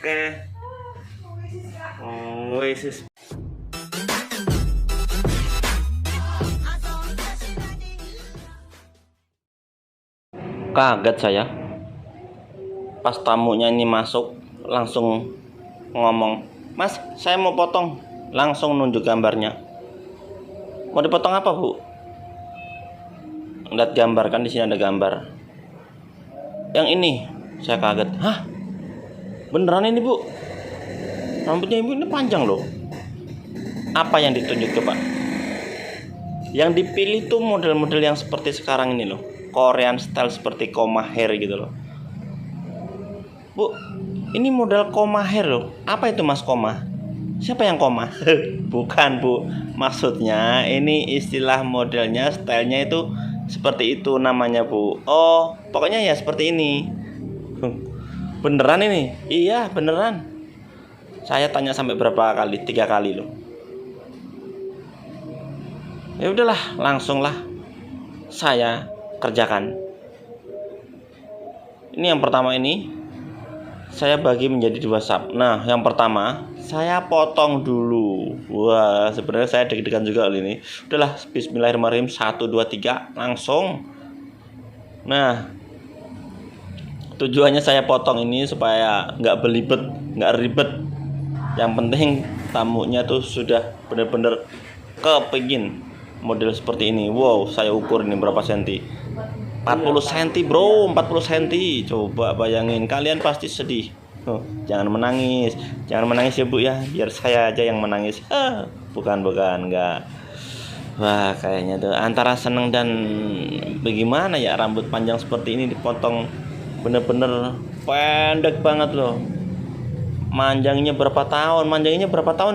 Oke. Wis. Kaget saya pas tamunya ini masuk, langsung ngomong, "Mas, saya mau potong." Langsung nunjuk gambarnya. Mau dipotong apa, Bu? Lihat gambar, kan di sini ada gambar. Yang ini. Saya kaget. Hah? Beneran ini, Bu? Rambutnya Ibu ini panjang loh. Apa yang ditunjuk coba? Yang dipilih tuh model-model yang seperti sekarang ini loh. Korean style seperti koma hair gitu loh. Bu, ini model koma hair loh. Apa itu Mas koma? Siapa yang koma? Bukan, Bu. Maksudnya ini istilah modelnya, stylenya itu seperti itu namanya, Bu. Oh, pokoknya ya seperti ini. Beneran ini? Iya, beneran. Saya tanya sampai berapa kali? 3 kali loh. Ya udahlah, langsunglah saya kerjakan. Ini yang pertama ini saya bagi menjadi 2 sub. Nah, yang pertama saya potong dulu. Wah, sebenarnya saya deg-degan juga loh ini. Udahlah, bismillahirrahmanirrahim, 1 2 3 langsung. Nah, tujuannya saya potong ini supaya nggak belibet, nggak ribet. Yang penting tamunya tuh sudah benar-benar kepingin model seperti ini. Wow, saya ukur ini berapa senti. 40 cm, bro, 40 cm. Coba bayangin, kalian pasti sedih. Jangan menangis ya, Bu ya, biar saya aja yang menangis. Bukan, enggak. Wah, kayaknya tuh antara seneng dan bagaimana ya, rambut panjang seperti ini dipotong bener-bener pendek banget loh. Manjangnya berapa tahun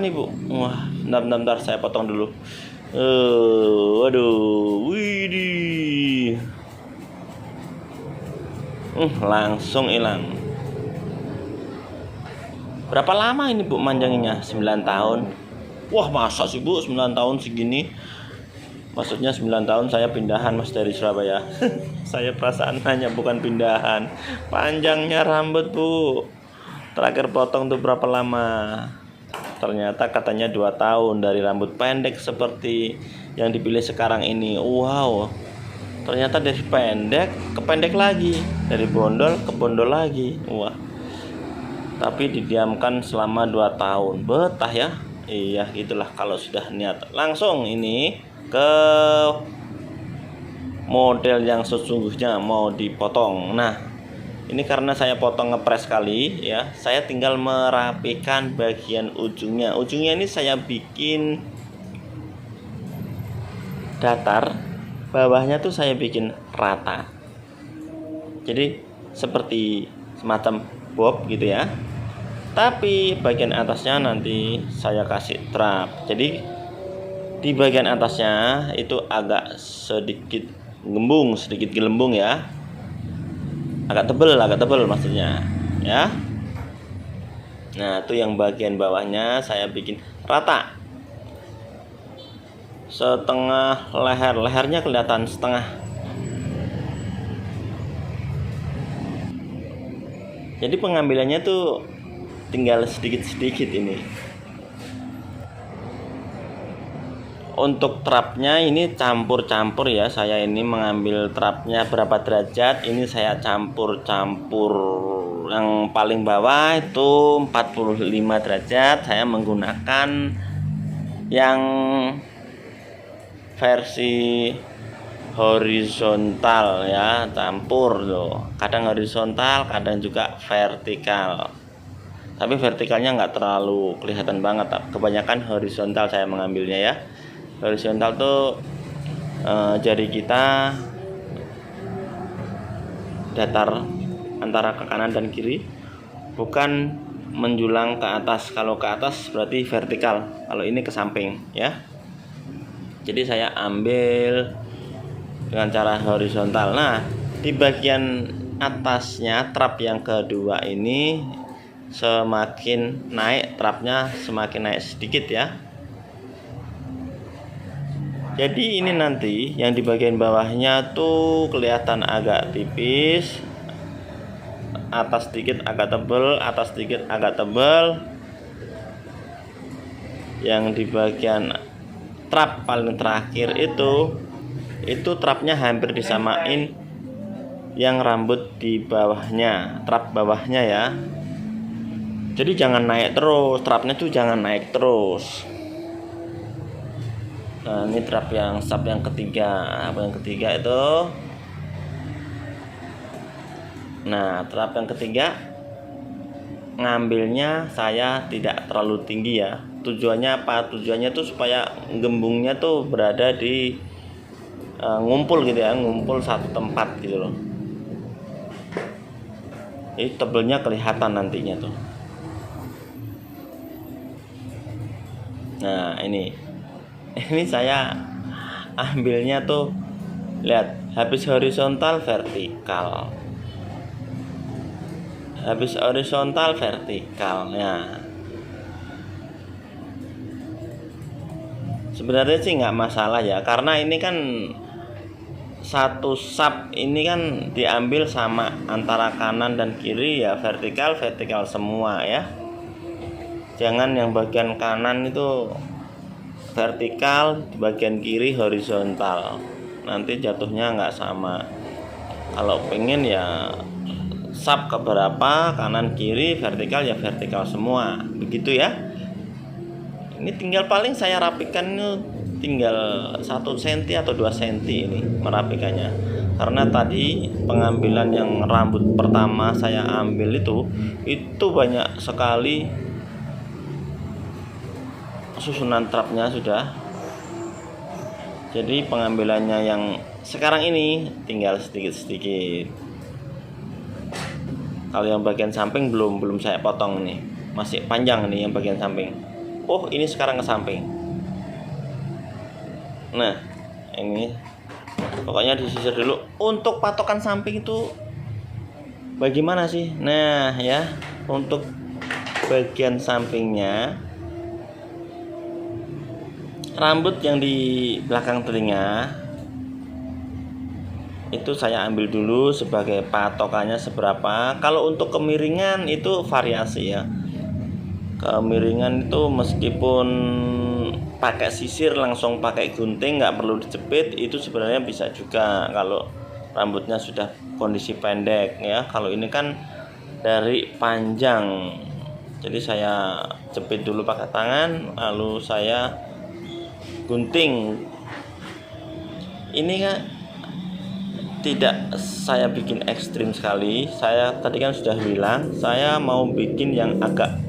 nih, Bu? Wah, bentar, saya potong dulu. Waduh, widih. Langsung hilang. Berapa lama ini, Bu, manjanginya? 9 tahun. Wah, masa sih, Bu, 9 tahun segini? Maksudnya 9 tahun saya pindahan, Mas, dari Surabaya. Saya perasaan hanya bukan pindahan. Panjangnya rambut, Bu. Terakhir potong tuh berapa lama? Ternyata katanya 2 tahun, dari rambut pendek seperti yang dipilih sekarang ini. Wow. Ternyata dari pendek ke pendek lagi, dari bondol ke bondol lagi. Wah. Tapi didiamkan selama 2 tahun. Betah ya. Iya, itulah kalau sudah niat. Langsung ini ke model yang sesungguhnya mau dipotong. Nah, ini karena saya potong ngepres kali ya, saya tinggal merapikan bagian ujungnya. Ujungnya ini saya bikin datar, bawahnya tuh saya bikin rata. Jadi seperti semacam bob gitu ya. Tapi bagian atasnya nanti saya kasih trap. Jadi di bagian atasnya itu agak sedikit gelembung ya. Agak tebel maksudnya ya. Nah, itu yang bagian bawahnya saya bikin rata. Setengah lehernya kelihatan setengah. Jadi pengambilannya tuh tinggal sedikit-sedikit ini. Untuk trapnya ini campur-campur ya. Saya ini mengambil trapnya berapa derajat, ini saya campur-campur. Yang paling bawah itu 45 derajat. Saya menggunakan yang versi horizontal ya, campur loh. Kadang horizontal, kadang juga vertikal. Tapi vertikalnya nggak terlalu kelihatan banget. Kebanyakan horizontal saya mengambilnya ya. Horizontal tuh jari kita datar antara ke kanan dan kiri, bukan menjulang ke atas. Kalau ke atas berarti vertikal, kalau ini ke samping ya. Jadi saya ambil dengan cara horizontal. Nah, di bagian atasnya trap yang kedua ini semakin naik trapnya, semakin naik sedikit ya. Jadi ini nanti yang di bagian bawahnya tuh kelihatan agak tipis, atas sedikit agak tebal, atas sedikit agak tebal. Yang di bagian trap paling terakhir itu trapnya hampir disamain yang rambut di bawahnya, trap bawahnya ya. Jadi jangan naik terus, trapnya tuh jangan naik terus. Nah, ini trap yang sub yang ketiga. Apa yang ketiga itu? Nah, trap yang ketiga ngambilnya saya tidak terlalu tinggi ya. Tujuannya apa? Tujuannya tuh supaya gembungnya tuh berada di ngumpul gitu ya, ngumpul satu tempat gitu loh. Ini tebelnya kelihatan nantinya tuh. Nah, ini saya ambilnya tuh, lihat, habis horizontal vertikal, habis horizontal vertikal. Nah, sebenarnya sih nggak masalah ya, karena ini kan satu sub ini kan diambil sama antara kanan dan kiri ya, vertikal semua ya. Jangan yang bagian kanan itu vertikal, di bagian kiri horizontal, nanti jatuhnya nggak sama. Kalau pengen ya sub ke berapa, kanan kiri vertikal ya vertikal semua, begitu ya. Ini tinggal paling saya rapikan tinggal 1 cm atau 2 cm ini merapikannya, karena tadi pengambilan yang rambut pertama saya ambil itu banyak sekali susunan trapnya sudah. Jadi pengambilannya yang sekarang ini tinggal sedikit-sedikit. Kalau yang bagian samping belum saya potong nih, masih panjang nih yang bagian samping. Oh, ini sekarang ke samping. Nah, ini pokoknya disisir dulu. Untuk patokan samping itu bagaimana sih? Nah ya, untuk bagian sampingnya, rambut yang di belakang telinga itu saya ambil dulu sebagai patokannya seberapa. Kalau untuk kemiringan itu variasi ya. Kemiringan itu meskipun pakai sisir langsung pakai gunting, nggak perlu dijepit, itu sebenarnya bisa juga kalau rambutnya sudah kondisi pendek ya. Kalau ini kan dari panjang, jadi saya jepit dulu pakai tangan, lalu saya gunting. Ini kan tidak saya bikin ekstrim sekali. Saya tadi kan sudah bilang saya mau bikin yang agak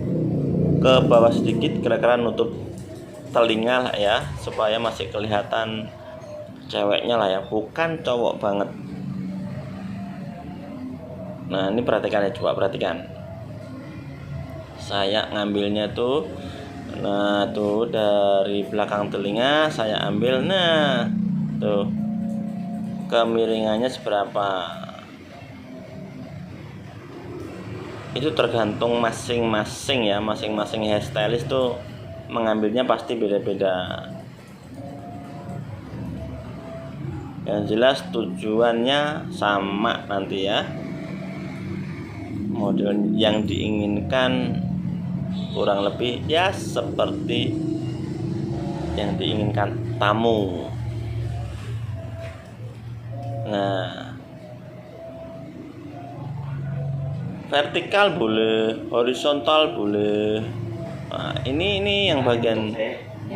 ke bawah sedikit, kira-kira nutup telinga lah ya, supaya masih kelihatan ceweknya lah ya, bukan cowok banget. Nah, ini perhatikan ya, coba perhatikan. Saya ngambilnya tuh, nah tuh dari belakang telinga saya ambil. Nah tuh kemiringannya seberapa, itu tergantung masing-masing ya, masing-masing hairstylist tuh mengambilnya pasti beda-beda. Yang jelas tujuannya sama nanti ya, model yang diinginkan kurang lebih ya seperti yang diinginkan tamu. Nah, vertikal boleh, horizontal boleh. Nah, ini yang bagian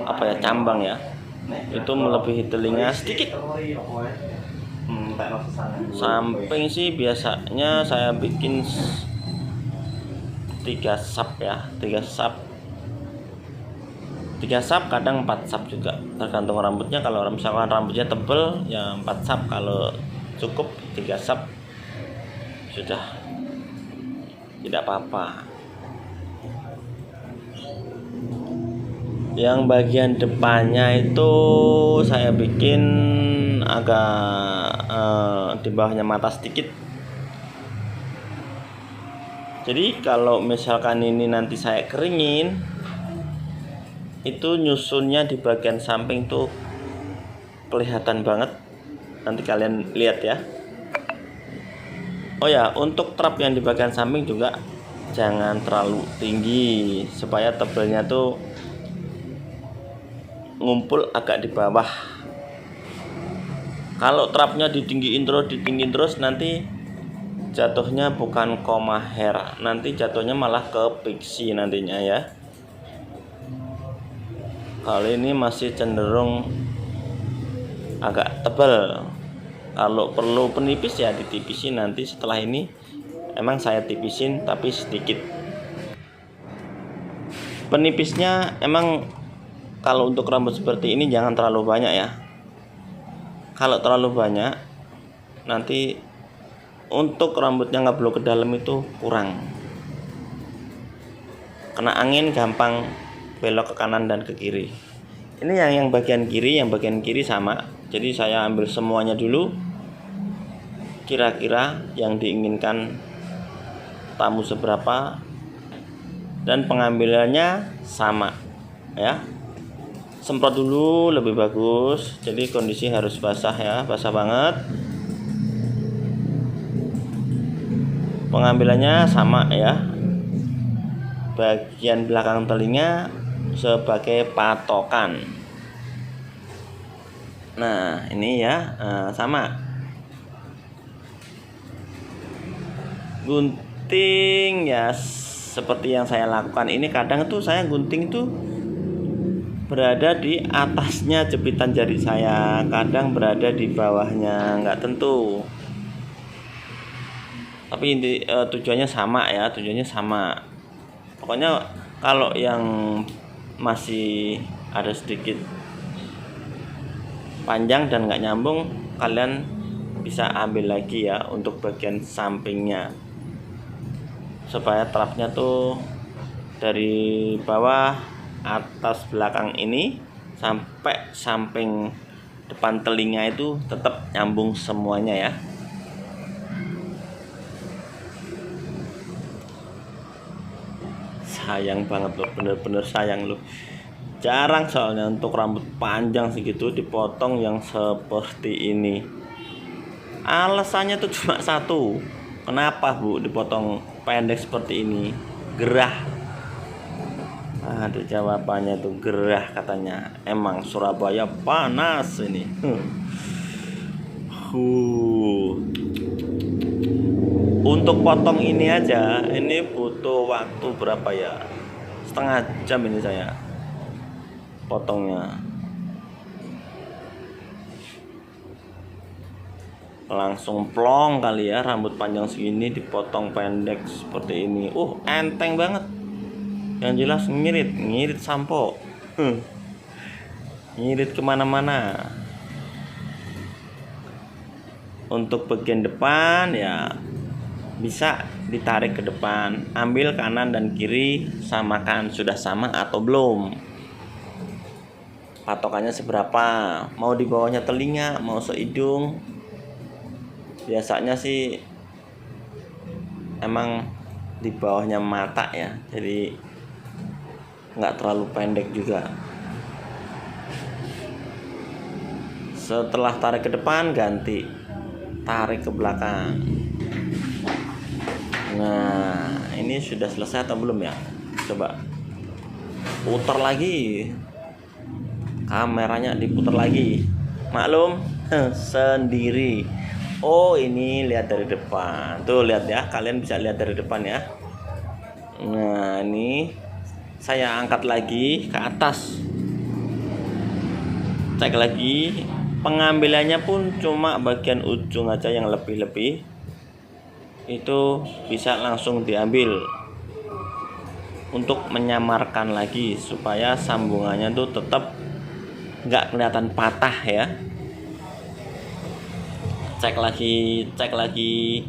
apa ya, cambang ya, itu melebihi telinga sedikit. Samping sih biasanya saya bikin 3 sub ya, 3 sub, kadang 4 sub juga, tergantung rambutnya. Kalau misalkan rambutnya tebel ya 4 sub, kalau cukup 3 sub sudah tidak apa-apa. Yang bagian depannya itu saya bikin agak di bawahnya mata sedikit. Jadi kalau misalkan ini nanti saya keringin, itu nyusunnya di bagian samping tuh kelihatan banget. Nanti kalian lihat ya. Oh ya, untuk trap yang di bagian samping juga jangan terlalu tinggi supaya tebelnya tuh ngumpul agak di bawah. Kalau trapnya ditinggiin terus nanti jatuhnya bukan koma hair, nanti jatuhnya malah ke pixie nantinya ya. Kali ini masih cenderung agak tebal. Kalau perlu penipis ya ditipisin nanti setelah ini. Emang saya tipisin tapi sedikit. Penipisnya emang kalau untuk rambut seperti ini jangan terlalu banyak ya. Kalau terlalu banyak nanti untuk rambutnya nggak perlu ke dalam itu kurang. Kena angin gampang belok ke kanan dan ke kiri. Ini yang bagian kiri sama. Jadi saya ambil semuanya dulu. Kira-kira yang diinginkan tamu seberapa dan pengambilannya sama ya. Semprot dulu lebih bagus. Jadi kondisi harus basah ya, basah banget. Pengambilannya sama ya. Bagian belakang telinga sebagai patokan. Nah, ini ya, sama. Gunting ya seperti yang saya lakukan ini, kadang tuh saya gunting tuh berada di atasnya jepitan jari saya, kadang berada di bawahnya, nggak tentu. Tapi tujuannya sama ya, tujuannya sama. Pokoknya kalau yang masih ada sedikit panjang dan nggak nyambung, kalian bisa ambil lagi ya untuk bagian sampingnya, supaya trapnya tuh dari bawah, atas, belakang ini sampai samping depan telinga itu tetap nyambung semuanya ya. Sayang banget loh, bener-bener sayang loh. Jarang soalnya untuk rambut panjang segitu dipotong yang seperti ini. Alasannya tuh cuma satu. Kenapa Bu dipotong pendek seperti ini? Gerah. Ada jawabannya tuh, gerah katanya. Emang Surabaya panas ini. Untuk potong ini aja, ini butuh waktu berapa ya? Setengah jam ini saya potongnya. Langsung plong kali ya, rambut panjang segini dipotong pendek seperti ini. Enteng banget. Yang jelas ngirit sampo. Ngirit kemana-mana. Untuk bagian depan ya bisa ditarik ke depan, ambil kanan dan kiri, samakan sudah sama atau belum. Patokannya seberapa, mau di bawahnya telinga, mau sehidung. Biasanya sih emang di bawahnya mata ya, jadi nggak terlalu pendek juga. Setelah tarik ke depan, ganti tarik ke belakang. Nah, ini sudah selesai atau belum ya? Coba putar lagi, kameranya diputar lagi, maklum sendiri. Ini lihat dari depan tuh, lihat ya, kalian bisa lihat dari depan ya. Nah, ini saya angkat lagi ke atas, cek lagi. Pengambilannya pun cuma bagian ujung aja yang lebih-lebih, itu bisa langsung diambil untuk menyamarkan lagi supaya sambungannya tuh tetap nggak kelihatan patah ya. Cek lagi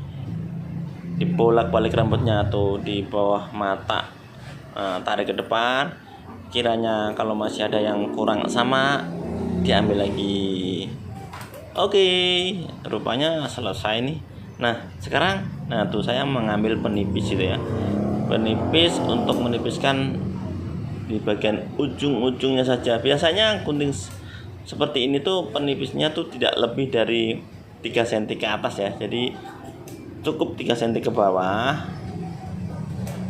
dibolak-balik rambutnya atau di bawah mata. Tarik ke depan, kiranya kalau masih ada yang kurang sama diambil lagi. Oke, rupanya selesai nih. Nah sekarang, tuh saya mengambil penipis itu ya, penipis untuk menipiskan di bagian ujung-ujungnya saja. Biasanya gunting seperti ini tuh penipisnya tuh tidak lebih dari 3 cm ke atas ya. Jadi cukup 3 cm ke bawah,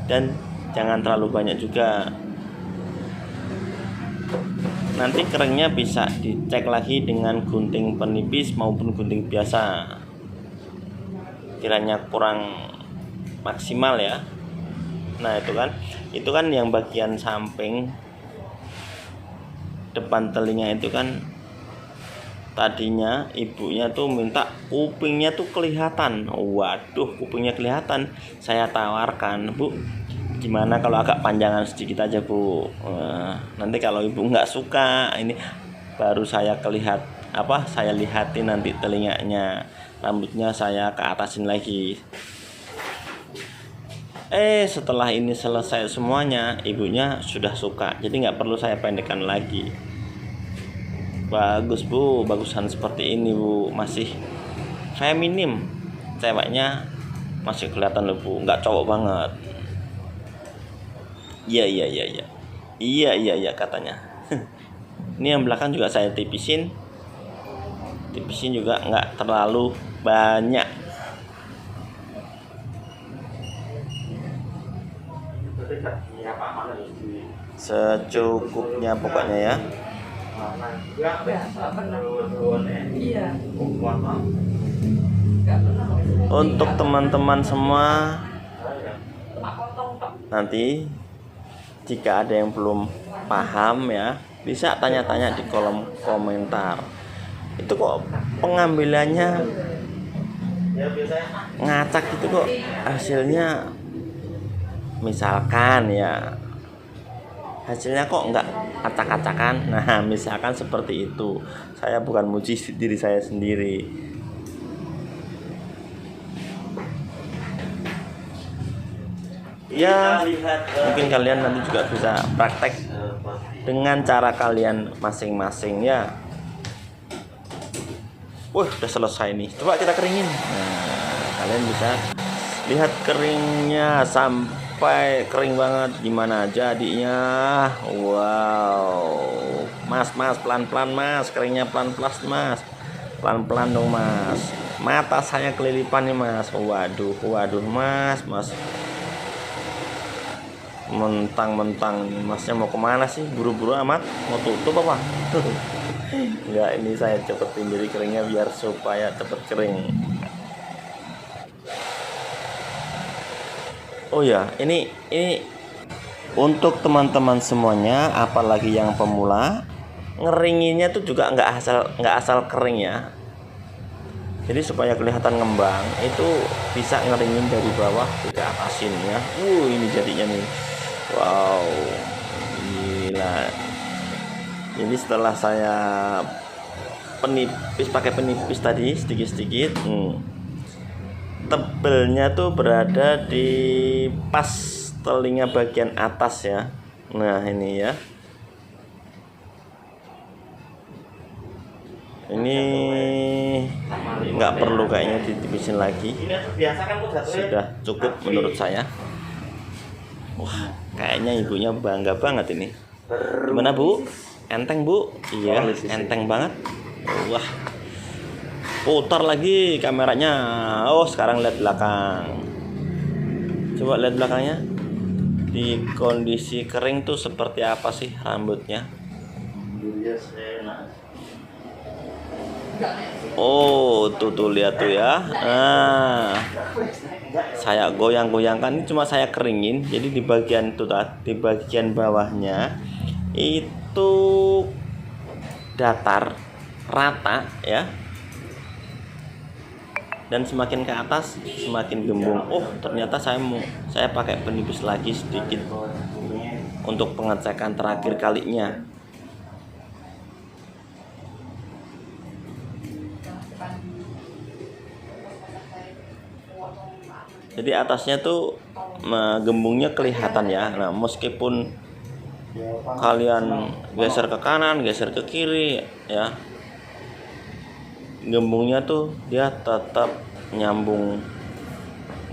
dan jangan terlalu banyak juga. Nanti keringnya bisa dicek lagi dengan gunting penipis maupun gunting biasa. Kiranya kurang maksimal ya. Nah itu kan yang bagian samping depan telinga itu kan tadinya ibunya tuh minta kupingnya tuh kelihatan. Waduh, kupingnya kelihatan. Saya tawarkan, Bu, gimana kalau agak panjangan sedikit aja, Bu. Nanti kalau ibu nggak suka, ini baru saya saya lihatin nanti telinganya, rambutnya saya ke atasin lagi. Setelah ini selesai semuanya, ibunya sudah suka, jadi nggak perlu saya pendekkan lagi. Bagus, Bu, bagusan seperti ini, Bu, masih feminim, ceweknya masih kelihatan loh, Bu, nggak cowok banget. Iya katanya. Ini yang belakang juga saya tipisin juga nggak terlalu banyak. Secukupnya pokoknya ya. Untuk teman-teman semua, nanti jika ada yang belum paham ya, bisa tanya-tanya di kolom komentar. Itu kok pengambilannya ngacak gitu, kok hasilnya misalkan ya, hasilnya kok nggak acak-acakan. Nah, misalkan seperti itu. Saya bukan muji diri saya sendiri. Ya, mungkin kalian nanti juga bisa praktek dengan cara kalian masing-masing ya. Udah selesai nih. Coba kita keringin. Nah, kalian bisa lihat keringnya sampai kering banget, gimana jadinya. Wow, mas pelan-pelan mas, keringnya pelan-pelan mas, pelan-pelan dong mas. Mata saya kelilipan nih mas. Waduh mas, mentang-mentang masnya mau kemana sih, buru-buru amat, mau tutup apa? Enggak, ini saya cepetin jadi keringnya biar supaya cepet kering. Oh ya, ini untuk teman-teman semuanya, apalagi yang pemula, ngeringinnya tuh juga nggak asal kering ya. Jadi supaya kelihatan ngembang, itu bisa ngeringin dari bawah ke atasin ya. Ini jadinya nih. Wow, gila. Jadi setelah saya pakai penipis tadi sedikit-sedikit, tebelnya tuh berada di pas telinga bagian atas ya. Nah ini ya, ini nggak perlu kayaknya ditipisin lagi, sudah cukup menurut saya. Wah, kayaknya ibunya bangga banget ini. Gimana, Bu? Enteng, Bu? Iya, enteng banget. Wah, putar lagi kameranya. Sekarang lihat belakang. Coba lihat belakangnya. Di kondisi kering tuh seperti apa sih rambutnya? Tuh lihat tuh ya. Nah, saya goyang-goyangkan, ini cuma saya keringin. Jadi di bagian di bagian bawahnya itu datar, rata ya. Dan semakin ke atas semakin gembung. Ternyata saya pakai penipis lagi sedikit untuk pengecekan terakhir kalinya. Jadi atasnya tuh gembungnya kelihatan ya. Nah, meskipun kalian geser ke kanan, geser ke kiri ya, gembungnya tuh dia tetap nyambung,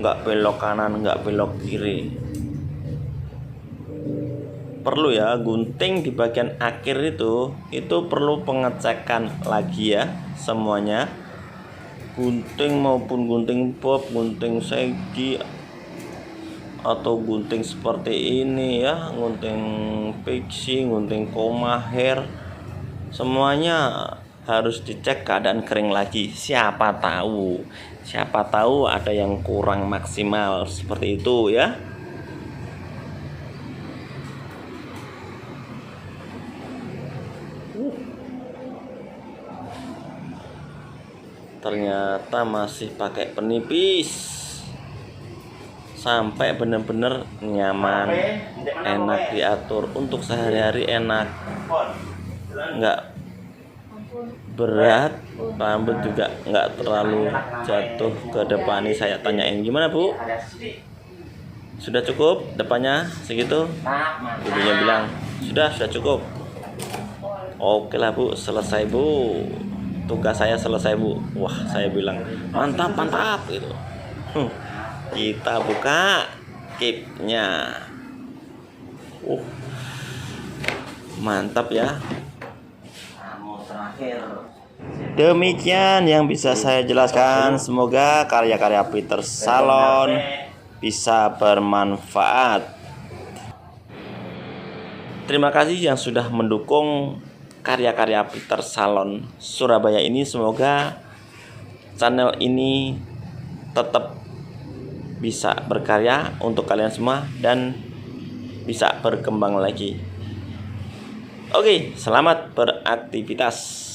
nggak belok kanan, nggak belok kiri. Perlu ya, gunting di bagian akhir itu perlu pengecekan lagi ya semuanya. gunting maupun gunting bob, gunting segi, atau gunting seperti ini ya, gunting pixie, gunting koma hair, semuanya harus dicek keadaan kering lagi. Siapa tahu ada yang kurang maksimal seperti itu ya. Ternyata masih pakai penipis sampai bener-bener nyaman, enak diatur untuk sehari-hari, enak, nggak berat, rambut juga nggak terlalu jatuh ke depan. Ini saya tanyain, gimana Bu, sudah cukup depannya segitu? Ibunya bilang sudah cukup. Oke lah Bu, selesai Bu, tugas saya selesai Bu. Wah, saya bilang mantap gitu. Kita buka keepnya. Mantap ya. Demikian yang bisa saya jelaskan. Semoga karya-karya Peter Salon bisa bermanfaat. Terima kasih yang sudah mendukung karya-karya Peter Salon Surabaya ini. Semoga channel ini tetap bisa berkarya untuk kalian semua dan bisa berkembang lagi. Oke, selamat beraktivitas.